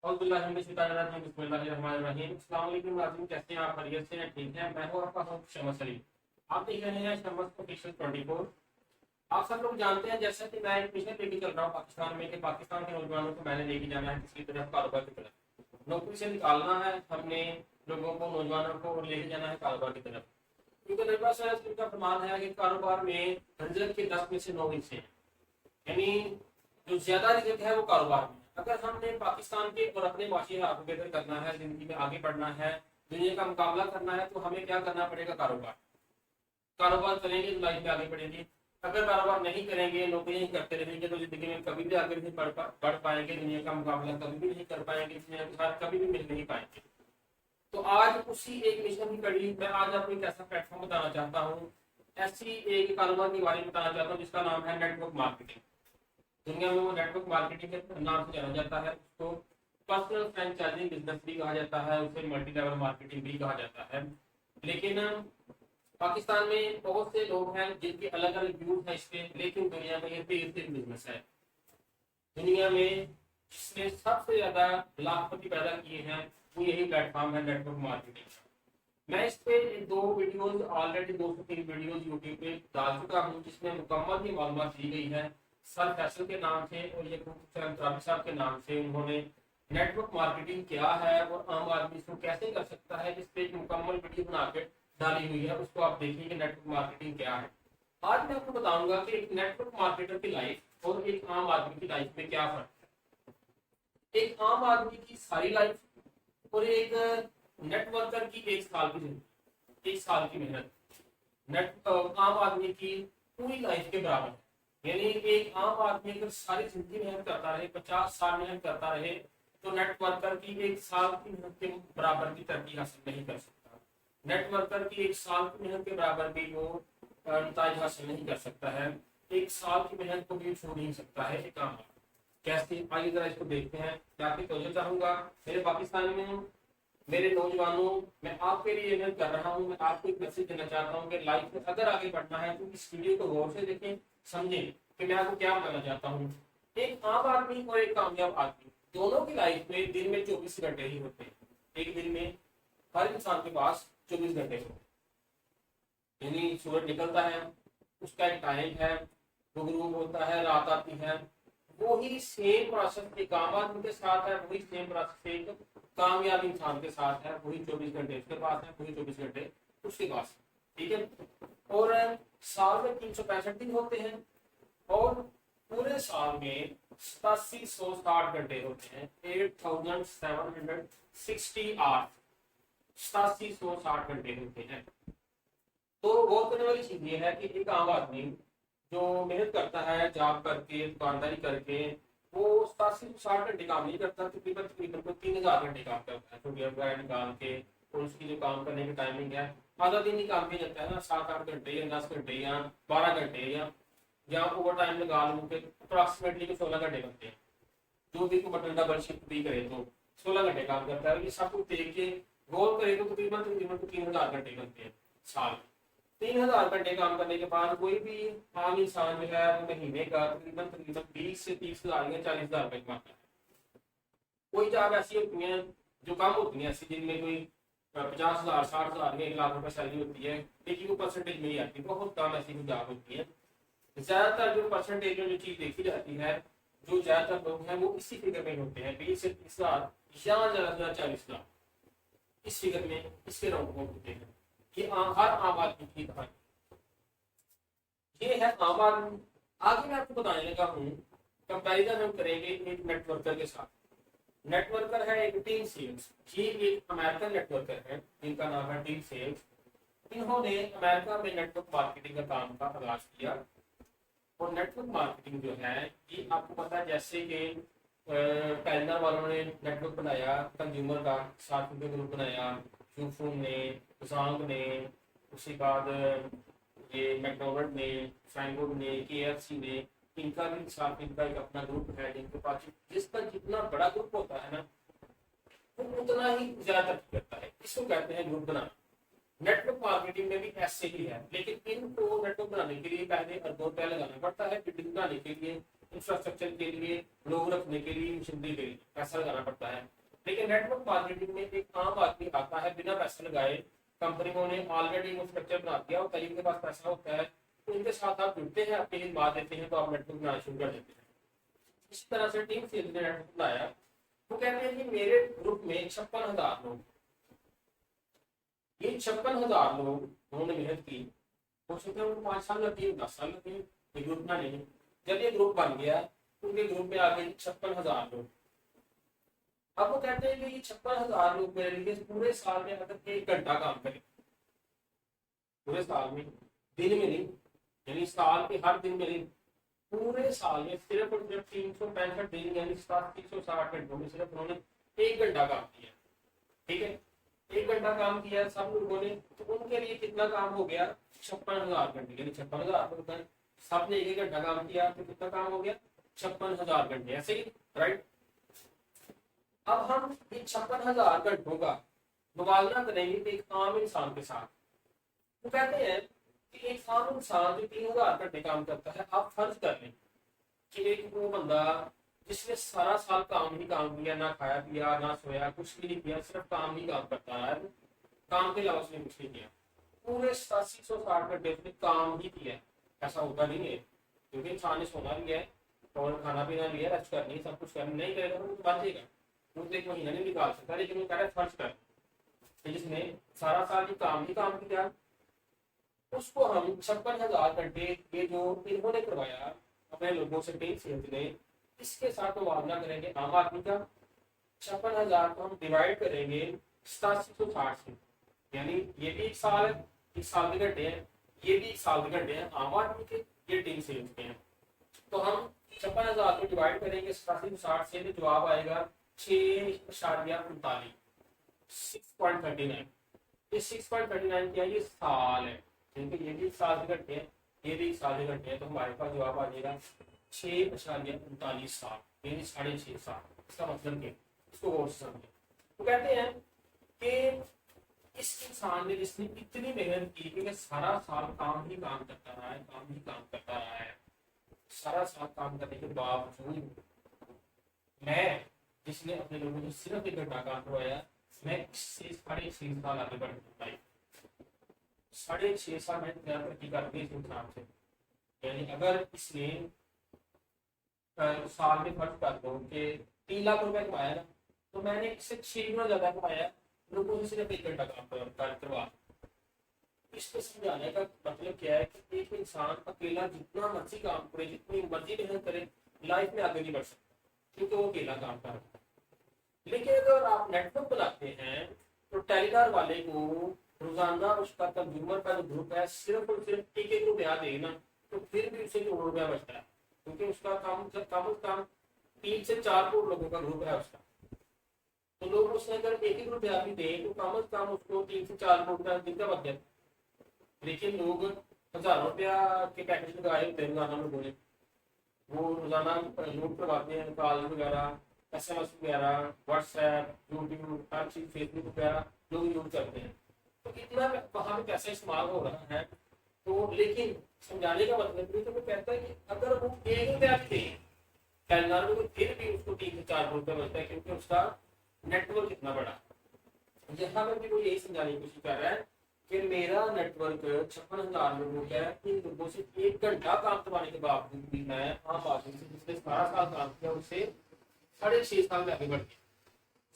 नाज़रीन, कैसे हैं आप? खैरियत से हैं? ठीक है। मैं हूं आपका होस्ट शमस सलीम। आप देख रहे हैं शमस ऑफिशियल 24। आप सब लोग जानते हैं, जैसा कि मैं एक मिशन लेके चल रहा हूँ पाकिस्तान में, कि पाकिस्तान के नौजवानों को मैंने लेके जाना है किसी तरफ, कारोबार की तरफ, नौकरी से निकालना है हमने लोगों को, नौजवानों को, और लेके जाना है कारोबार की तरफ। क्योंकि नबी पाक सल्लल्लाहु अलैहि वसल्लम का फरमान है कि कारोबार में 100 के 10 में से 9 हिस्से हैं। यानी जो ज्यादा रिजल्ट है वो कारोबार में। अगर हमने पाकिस्तान के और अपने माशी हालात को बेहतर करना है, जिंदगी में आगे बढ़ना है, दुनिया का मुकाबला करना है, तो हमें क्या करना पड़ेगा? कारोबार। कारोबार करेंगे तो लाइफ में आगे बढ़ेंगे। अगर कारोबार नहीं करेंगे, नौकरियां ही करते रहेंगे, तो जिंदगी में कभी भी आगे नहीं बढ़ पाएंगे, दुनिया का मुकाबला कभी भी नहीं कर पाएंगे, दुनिया के साथ कभी भी मिल नहीं पाएंगे। तो आज उसी एक मिशन की कड़ी मैं आज आपको एक ऐसा प्लेटफॉर्म बताना चाहता हूँ, ऐसी एक कारोबार के बारे में बताना चाहता हूँ जिसका नाम है नेटवर्क मार्केटिंग। दुनिया में वो नेटवर्क मार्केटिंग के नाम से जाना जाता है। उसको पर्सनल फ्रेंचाइजिंग बिजनेस भी कहा जाता है, उसे मल्टी लेवल मार्केटिंग भी कहा जाता है। लेकिन पाकिस्तान में बहुत से लोग हैं जिनके अलग अलग व्यूज हैं इसके, लेकिन दुनिया में ये बेहतरीन बिजनेस है। दुनिया में जिसने सबसे ज्यादा लाखपति पैदा किए हैं वो यही प्लेटफॉर्म है, नेटवर्क मार्केटिंग। मैं इस पे दो वीडियोस ऑलरेडी, 2 से 3 वीडियोस यूट्यूब पे डाल चुका हूँ, जिसमें मुकम्मल ही मालूमात दी गई है। सर फैसल के नाम से और ये साहब के नाम से उन्होंने नेटवर्क मार्केटिंग क्या है और आम आदमी इसको कैसे कर सकता है, इस पे एक मुकम्मल वीडियो बना के डाली हुई है। उसको आप देखिए कि नेटवर्क मार्केटिंग क्या है। आज मैं आपको बताऊंगा कि एक नेटवर्क मार्केटर की लाइफ और एक आम आदमी की लाइफ में क्या फर्क है। एक आम आदमी की सारी लाइफ और एक नेटवर्कर की 1 साल की जिंदगी, 1 साल की मेहनत आम आदमी की पूरी लाइफ के बराबर है। यानी एक आम आदमी अगर सारी जिंदगी मेहनत करता रहे, 50 साल मेहनत करता रहे, तो नेटवर्कर की 1 साल की मेहनत के बराबर की तरक्की हासिल नहीं कर सकता। नेटवर्कर की 1 साल की मेहनत के बराबर भी वो नताज हासिल नहीं कर सकता है। 1 साल की मेहनत को भी छोड़ नहीं सकता है एक आम आदमी। कैसे? आइए जरा इसको देखते हैं। मैं आपकी तवज्जो चाहूंगा मेरे पाकिस्तान में, मेरे नौजवानों, मैं आपके लिए मेहनत कर रहा हूँ। मैं आपको एक मैसेज देना चाहता हूँ कि लाइफ में अगर आगे बढ़ना है तो इस वीडियो को गौर से देखें, समझें कि मैं आपको क्या बताना चाहता हूँ। एक आम आदमी और एक कामयाब आदमी, दोनों की लाइफ में दिन में 24 घंटे ही होते हैं। एक दिन में हर इंसान के पास 24 घंटे होते हैं। यानी सूरज निकलता है, उसका एक टाइम है, गुरूब होता है, रात आती है। वही सेम प्रोसेस एक आम आदमी के साथ है, वही सेम प्रोसेस एक कामयाब इंसान के साथ है। वही 24 घंटे उसके पास है, वही 24 घंटे उसके पास है। ठीक है। और साल में 365 दिन होते हैं और पूरे साल में 8760 घंटे होते हैं। 8760 आवर्स, 8760 घंटे होते हैं। तो गौर करने वाली चीज ये है कि एक आम आदमी जो मेहनत करता है, जॉब करके, दुकानदारी करके, वो 87 60 घंटे काम नहीं करता, तकरीबन तकरीबन को 3000 घंटे काम करता है छुट्टियां वगैरह निकाल के। और उसकी जो काम करने की टाइमिंग है, आधा दिन ही काम किया जाता है ना, 7 8 घंटे या 10 घंटे या 12 घंटे, या ओवर टाइम लगा लो के अप्रॉक्सीमेटली 16 घंटे बनते हैं। जो भी को बटन डबल शिफ्ट भी करे तो 16 घंटे काम करता है। ये सब कुछ देख के गौर करे तो तकरीबन तकरीबन 3000 घंटे बनते हैं साल। 3000 घंटे काम करने के बाद कोई भी आम इंसान जो है वो महीने का तकरीबन तकरीबन 20 से 30 हजार या 40 हजार रुपए कमाता है। कोई जॉब ऐसी होती है जो कम होती है, ऐसी जिनमें कोई 50 हजार 60 हजार या 1 लाख रुपए सैलरी होती है, लेकिन वो परसेंटेज में ही आती है। बहुत कम ऐसी कोई जॉब होती है। ज्यादातर जो परसेंटेज में जो चीज देखी जाती है, जो ज्यादातर लोग हैं वो इसी फिगर में होते हैं, 20 से 30 हजार या ज्यादा से ज्यादा 40 लाख, इस फिगर में, इसके राउंड में होते हैं। ये हर आम आदमी की कहानी, ये है आम आदमी। आगे मैं आपको बताने लगा हूँ, कंपैरिजन हम करेंगे एक नेटवर्कर के साथ। नेटवर्कर है एक टीम सेल्स। ये एक अमेरिकन नेटवर्कर है जिनका नाम है टीम सेल्स। इन्होंने अमेरिका में नेटवर्क मार्केटिंग का काम का आगाज किया। और नेटवर्क मार्केटिंग जो है, ये आपको पता है जैसे कि कैलेंडर वालों ने नेटवर्क बनाया कंज्यूमर का, साथ में ग्रुप बनाया, यूफोन ने, जोंग ने, उसके बाद ये मैकडोनल्ड ने, फ्रैंकफर्ट ने, केएफसी ने, इनका भी साथ इनका एक अपना ग्रुप है, जिनके पास जिसका जितना बड़ा ग्रुप होता है ना, वो उतना ही ज्यादा तरक्की करता है। इसको कहते हैं ग्रुप बनाना। नेटवर्क मार्केटिंग में भी ऐसे ही है, लेकिन इनको नेटवर्क बनाने के लिए पहले अरबों रुपया लगाना पड़ता है। बिल्डिंग बनाने के लिए इंफ्रास्ट्रक्चर के लिए, लोग रखने के लिए, मशीनरी के लिए पैसा लगाना पड़ता है। लेकिन नेटवर्क मार्केटिंग में एक आम आदमी आता है बिना पैसे लगाए, कंपनी ने ऑलरेडी वो स्ट्रक्चर बना दिया होता है, उनके पास पैसा होता है, तो उनके साथ आप जुड़ते हैं, आपकी खिदमत देते हैं, तो आप नेटवर्क बनाना शुरू कर देते हैं। इसी तरह से टीम सेल्स ने नेटवर्क बनाया। वो कहते हैं कि मेरे ग्रुप में 56,000 लोग, ये 56,000 लोग उन्होंने मेहनत की, हो सकता है उनको 5 साल लगे, 10 साल लगे ये ग्रुप बनाने में। जब ये ग्रुप बन गया, उनके ग्रुप में आ गए 56,000 लोग। अब वो कहते हैं कि ये 56,000 लोग मेरे लिए पूरे साल में अगर 1 घंटा काम करें, पूरे साल में, दिन में नहीं, यानी साल के हर दिन में नहीं, पूरे साल में सिर्फ और सिर्फ 365 दिन यानी 360 घंटों में सिर्फ उन्होंने 1 घंटा काम किया। ठीक है, 1 घंटा काम किया सब लोगों ने, तो उनके लिए कितना काम हो गया? 56,000 घंटे, यानी 56,000 घंटे सबने 1 घंटा काम किया, तो कितना काम हो गया? 56,000 घंटे। ऐसे ही, राइट। अब हम इन 56,000 घंटों का मुकाबला करेंगे एक आम इंसान के साथ। वो कहते हैं कि एक आम इंसान जो 3,000 घंटे काम करता है, आप फर्ज कर लें कि एक वो बंदा जिसने सारा साल काम ही काम किया, ना खाया पिया ना सोया, कुछ भी नहीं किया, सिर्फ काम ही काम करता है, काम के अलावा उसने कुछ नहीं किया, पूरे 8760 घंटे उसने काम ही किया। ऐसा होता नहीं है, क्योंकि इंसान ने सोना भी है और खाना पीना भी है, रेस्ट करनी, सब कुछ करना, नहीं करेगा तो बच जाएगा, वो तो 1 महीना नहीं निकाल सकता। लेकिन वो कह रहा है फर्ज कर, जिसने सारा साल ही काम किया, उसको हम 56,000 घंटे ये जो इन्होंने करवाया अपने लोगों से टीम सेल्स ने, इसके साथ मुकाबला करेंगे आम आदमी का। 56,000 को हम डिवाइड करेंगे 8760 से, यानी ये भी 1 साल है, 1 साल के घंटे हैं, ये भी 1 साल के घंटे हैं आम आदमी के, ये टीम सेल्स के हैं। तो हम 56,000 को डिवाइड करेंगे 8760 से, तो जवाब आएगा 6.39, 6.39। ये 6.39 क्या है? ये साल है, क्योंकि ये भी 1 साल के घंटे हैं, ये भी 1 साल के घंटे हैं, तो हमारे पास जवाब आ जाएगा 6.39 साल, यानी 6.5 साल। इसका मतलब क्या? इसको गौर से समझें। तो कहते हैं कि इस इंसान ने जिसने इतनी मेहनत की कि सारा साल काम ही काम करता रहा है, काम ही काम करता रहा है, सारा साल काम करने के बावजूद मैं, जिसने अपने लोगों को सिर्फ 1 घंटा काम करवाया, मैं इससे 6.5 साल आगे बढ़ गया। 6.5 साल मैंने क्या तरक्की कर दी इस इंसान से। यानी अगर इसने साल में खर्च कर दो कि 3 लाख रुपए कमाया ना, तो मैंने इससे 6 गुना ज्यादा कमाया लोगों से सिर्फ 1 घंटा काम करवा। इसको समझाने का मतलब क्या है कि एक इंसान अकेला जितना मर्जी काम करे, जितनी मर्जी मेहनत करे, लाइफ में आगे नहीं बढ़ सकता, क्योंकि वो अकेला काम कर रहा है। लेकिन अगर आप नेटवर्क बनाते हैं, तो टेलीनॉर वाले को रोजाना उसका कंज्यूमर का जो ग्रुप है सिर्फ और सिर्फ 1 रुपया देना, तो फिर भी उसे करोड़ रुपया बचता है, क्योंकि उसका काम 3 से 4 करोड़ लोगों का ग्रुप है उसका। तो लोग उसने अगर 1 रुपया भी दे, तो कम से कम उसको 3 से 4 करोड़ रुपया दिन का बच जाता। लेकिन लोग 1000 रुपया के पैकेज लगाए होते हैं रोजाना, लोगों ने वो रोजाना लोड करवाते हैं, कॉल वगैरह, SMS वगैरह, व्हाट्सएप, यूट्यूब, हर चीज, फेसबुक वगैरह लोग यूज करते हैं। तो इतना वहां पे पैसा इस्तेमाल हो रहा है। तो लेकिन समझाने का मतलब भी, तो वो कहता है कि अगर वो 1 रुपया भी दे टेलीनॉर में, तो फिर भी उसको 3 से 4 रुपये मिलता है, क्योंकि उसका नेटवर्क इतना बड़ा। यहाँ पर भी वो यही समझाने की कोशिश कर रहा है कि मेरा नेटवर्क 56,000 लोगों का है, इन लोगों से 1 घंटा काम करवाने के बावजूद भी मैं आम आदमी से जिसने 12 साल काम किया, उससे 6.5 साल में आगे बढ़ गया।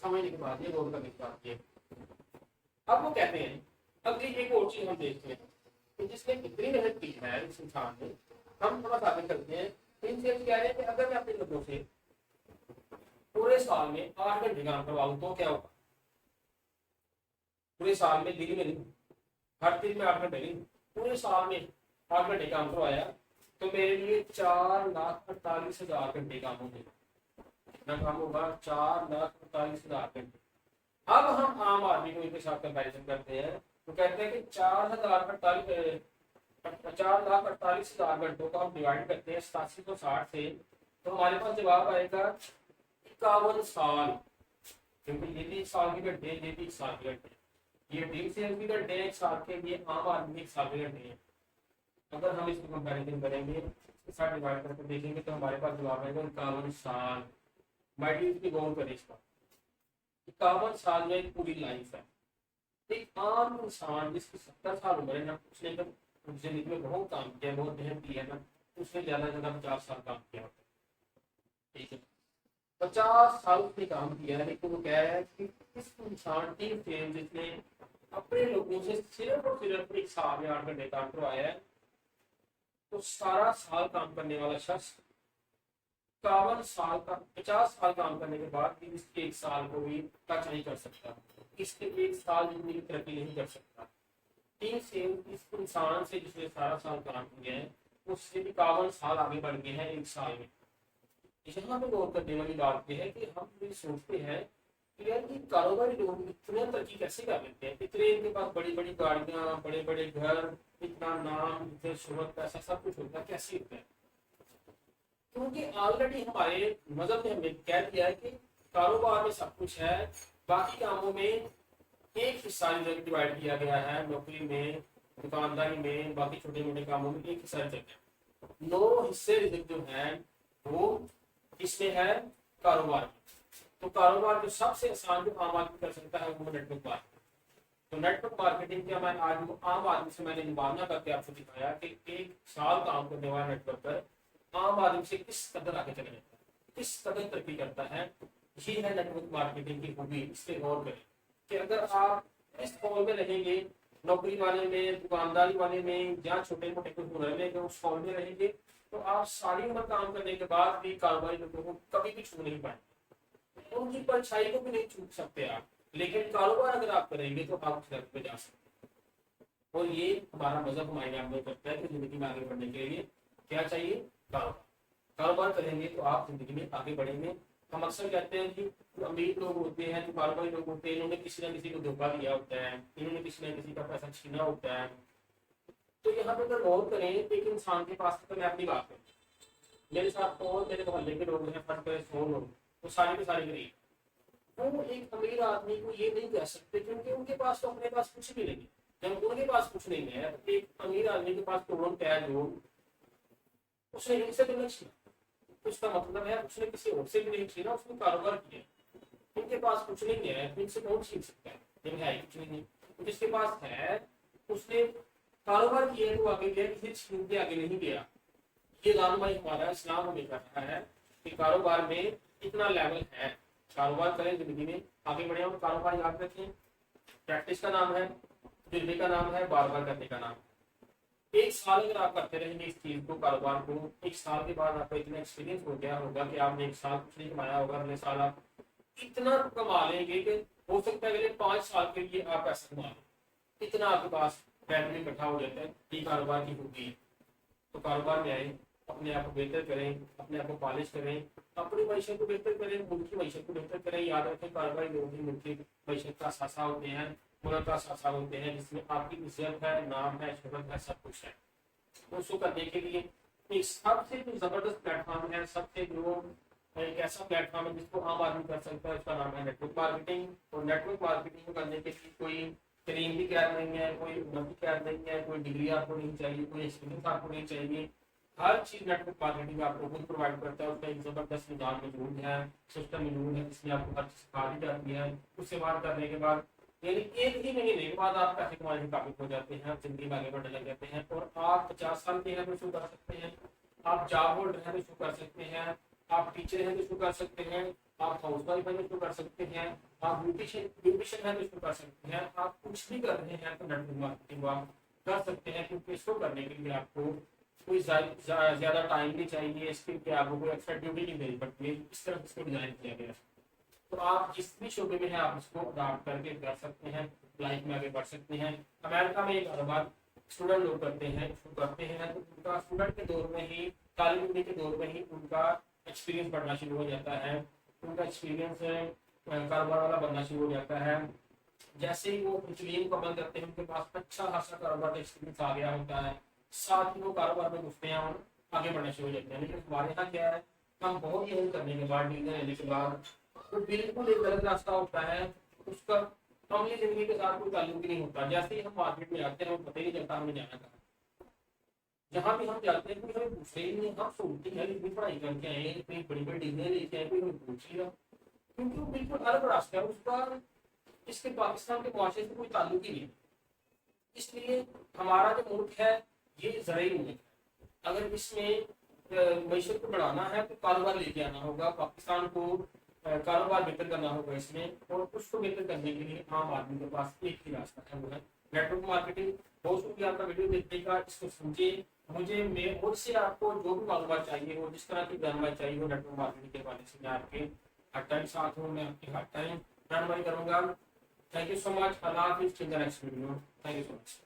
समझने के बाद ये गौर करने की बात है। अब वो कहते हैं, अब एक और चीज हम देखते हैं कि जिसने कितनी मेहनत की है इस इंसान ने, हम थोड़ा साबित करते हैं। इनसे कह रहे हैं कि अगर मैं अपने लोगों से पूरे साल में 8 घंटे काम करवाऊं तो क्या होगा? पूरे साल में, दिन में नहीं, हर दिन में 8 घंटे नहीं, पूरे साल में 8 घंटे काम करवाया, तो मेरे लिए 4,48,000 घंटे काम होंगे। कितना काम होगा? 4,48,000 घंटे। अब हम आम आदमी को इनके साथ कंपैरिजन करते हैं, तो कहते हैं कि 4,48,000 घंटों को हम डिवाइड करते हैं 8760 से, तो हमारे पास जवाब आएगा 51 साल, क्योंकि ये भी 1 साल के घंटे, ये भी 1 साल के घंटे, ये टीम सेल्स भी घंटे हैं 1 साल के, ये आम आदमी 1 साल के घंटे हैं। अगर हम इसको कंपैरिजन करेंगे के साथ डिवाइड करके देखेंगे तो हमारे पास जवाब आएगा 51 साल। माइट गौर करें इसका, 51 साल में एक पूरी लाइफ है। एक आम इंसान जिसकी 70 साल उम्र है ना, उसने जब जिंदगी में बहुत काम किया, बहुत मेहनत की है ना, उसने ज्यादा से ज्यादा 50 साल काम किया होता है। ठीक है, 50 साल उसने काम किया है, लेकिन वो कह रहा है कि इस इंसान की फेम जिसने अपने लोगों से सिर्फ और सिर्फ 1 साल या 8 घंटे काम करवाया है, तो सारा साल काम करने वाला शख्स 51 साल का 50 साल काम करने के बाद भी इसके 1 साल को भी टच नहीं कर सकता, इसके 1 साल जिंदगी की तरक्की नहीं कर सकता। तीन से इस इंसान से जिसने सारा साल काम किया है, उससे भी 51 साल आगे बढ़ गए हैं 1 साल में। यहाँ पे गौर करने वाली बात यह है कि हम ये सोचते हैं कि यार ये कारोबारी लोग इतने तरक्की कैसे कर लेते हैं, इतने इनके पास बड़ी बड़ी गाड़ियां, बड़े बड़े घर, इतना नाम, इतने शोहरत, पैसा सब कुछ होता है, कैसे होता है? क्योंकि ऑलरेडी हमारे मजहब ने हमें कह दिया है कि कारोबार में सब कुछ है, बाकी कामों में एक हिस्सा डिवाइड किया गया है, नौकरी में, दुकानदारी में, बाकी छोटे मोटे कामों में एक हिस्सा चाहिए। 9 हिस्से जो है वो इसमें है कारोबार। तो कारोबार जो सबसे आसान जो आम आदमी कर सकता है वो नेटवर्क मार्केटिंग। तो नेटवर्क मार्केटिंग क्या, मैं आज आम आदमी से मैंने मुकाबला करके आपको दिखाया कि 1 साल काम करने वाला नेटवर्क पर आम आदमी से किस कदर आगे चले जाता है, किस कदर तरक्की करता है। ये है नेटवर्क मार्केटिंग की खूबी। इस पे गौर करें कि अगर आप इस फॉर्म में रहेंगे, नौकरी वाले में, दुकानदारी वाले में, या छोटे मोटे कुछ हुनर में उस फॉर्म में रहेंगे, तो आप सारी उम्र काम करने के बाद भी कारोबारी लोगों को कभी भी छू नहीं पाएंगे, उनकी परछाई को भी नहीं छू सकते आप। लेकिन कारोबार अगर आप करेंगे तो आप उस लेवल पे जा सकते हैं। और ये हमारा मजहब हमारे आपको करता है कि जिंदगी में आगे बढ़ने के लिए क्या चाहिए? कारोबार। कारोबार करेंगे तो आप जिंदगी में आगे बढ़ेंगे। हम अक्सर कहते हैं कि जो अमीर लोग होते हैं, जो कारोबारी लोग होते हैं, इन्होंने किसी न किसी को धोखा दिया होता है, इन्होंने किसी न किसी का पैसा छीना होता है। तो यहाँ पे अगर गौर करें, एक इंसान के पास, तो मैं अपनी बात करूँ, मेरे साथ और मेरे मोहल्ले के लोग हैं, फर्क करें 100 लोग, वो सारे के सारे गरीब। वो एक अमीर आदमी को ये नहीं कह सकते क्योंकि उनके पास तो अपने पास कुछ भी नहीं है। जब उनके पास कुछ नहीं है, तो एक अमीर आदमी के पास करोड़ रुपया है जो उसने इनसे भी नहीं छीना, उसका मतलब है उसने किसी और से भी नहीं छीना, उसने कारोबार किया। इनके पास कुछ नहीं है, इनसे कौन छीन सकता है जब है कुछ नहीं। जिसके पास है उसने कारोबार किया तो आगे गया, किसी छीन के आगे नहीं गया। ये लानमाई हमारा इस्लाम हमें कर रहा है कि कारोबार में इतना लेवल है, कारोबार करें, जिंदगी में आगे बढ़े। और कारोबार याद रखें, प्रैक्टिस का नाम है, तजुर्बे का नाम है, बार बार करने का नाम है। 1 साल अगर आप करते रहेंगे इस चीज को, कारोबार को, 1 साल के बाद आपका इतना एक्सपीरियंस हो गया होगा कि आपने 1 साल कुछ नहीं कमाया होगा, अगले साल आप इतना कमा लेंगे कि हो सकता है अगले 5 साल के लिए आप पैसा कमा लें। इतना आपके पास बैंक में इकट्ठा हो जाता है। ये कारोबार की खूबी है। तो कारोबार में आए, अपने आप को बेहतर करें, अपने आप को पॉलिश करें, अपनी मैशत को बेहतर करें, मुल्क की मैशत को बेहतर करें। याद रखें, कारोबारी लोग ही मुल्क की मैशत का सासा होते हैं, मुल्क का सासा होते हैं, जिसमें आपकी इज्जत है, नाम है, शोहरत है, सब कुछ है। तो उसको करने के लिए एक सबसे जो जबरदस्त प्लेटफॉर्म है, सबसे जो एक ऐसा प्लेटफॉर्म है जिसको आम आदमी कर सकता है, उसका नाम है नेटवर्क मार्केटिंग। और नेटवर्क मार्केटिंग को करने के लिए कोई ट्रेनिंग भी कैद नहीं है, कोई उम्र भी कैद नहीं है, कोई डिग्री आपको नहीं चाहिए, कोई एक्सपीरियंस आपको नहीं चाहिए। हर चीज नेटवर्क मार्केटिंग आपको खुद प्रोवाइड करता है। उसका एक जबरदस्त निजाम मौजूद है, सिस्टम मौजूद है, जिसमें आपको हर चीज सिखा दी जाती है। उससे बात करने के बाद यानी 1 ही महीने के बाद आप पैसे कमाने के काबिल हो जाते हैं, जिंदगी में आगे बढ़ने लग जाते हैं। और आप 50 साल के हैं तो शुरू कर सकते हैं, आप जॉब होल्डर हैं तो शुरू कर सकते हैं, आप टीचर हैं तो शुरू कर सकते हैं, आप हाउस वाइफ हैं तो शुरू कर सकते हैं, आप ब्यूटिशियन हैं तो शुरू कर सकते हैं। आप कुछ भी कर रहे हैं तो नेटवर्क मार्केटिंग आप कर सकते हैं, क्योंकि इसको करने के लिए आपको कोई ज्यादा टाइम नहीं चाहिए, इसके लिए आपको कोई एक्स्ट्रा ड्यूटी नहीं देनी पड़ती है। इस तरह इसको डिजाइन किया गया है। तो आप जिस भी शोबे में हैं आप इसको अडॉप्ट करके कर सकते हैं, लाइफ में आगे बढ़ सकते हैं। अमेरिका में एक कारोबार स्टूडेंट लोग करते हैं, शुरू करते हैं, तो उनका स्टूडेंट के दौर में ही, तालीम उम्र के दौर में ही उनका एक्सपीरियंस बढ़ना शुरू हो जाता है, उनका एक्सपीरियंस कारोबार वाला बनना शुरू हो जाता है। जैसे ही वो इंजीनियरिंग को बंद करते हैं, उनके पास अच्छा खासा कारोबार का एक्सपीरियंस आ गया होता है, साथ ही वो कारोबार में घुसते हैं और आगे बढ़ना शुरू हो जाते हैं। लेकिन हमारे यहाँ क्या है, हम बहुत मेहनत करने के बाद, डिग्री लेने के बाद, वो बिल्कुल एक गलत रास्ता होता है, उसका अमली जिंदगी के साथ कोई ताल्लुक ही नहीं होता। जैसे ही हम मार्केट में आते हैं, हमें पता ही नहीं चलता हमें जाना कहाँ। जहाँ भी हम जाते हैं कोई हमें पूछते ही नहीं, हम सुनते हैं इतनी पढ़ाई करके आए हैं, इतनी बड़ी बड़ी डिग्रियां लेके आए, कोई हमें पूछ लिया, क्योंकि वो बिल्कुल अलग रास्ता है उसका, इसके पाकिस्तान के मुआशरे से कोई ताल्लुक ही नहीं। इसलिए हमारा जो मुल्क है ये ज़रूरी मुल्क है, अगर इसमें मीशत को बढ़ाना है तो कारोबार लेके आना होगा, पाकिस्तान को कारोबार बेहतर करना होगा इसमें, और उसको बेहतर करने के लिए आम आदमी के पास एक ही रास्ता है, वो है नेटवर्क मार्केटिंग। बहुत शुक्रिया आपका वीडियो देखने का, इसको समझे। मुझे मुझसे आपको जो भी मालूमात चाहिए हो, जिस तरह की जानकारी चाहिए हो नेटवर्क मार्केटिंग के हवाले से, मैं आपके हर टाइम साथ हूँ, मैं आपके हर टाइम रहनुमाई करूँगा। Thank you so much. अल्लाह हाफिज़। Next video. Thank you so much.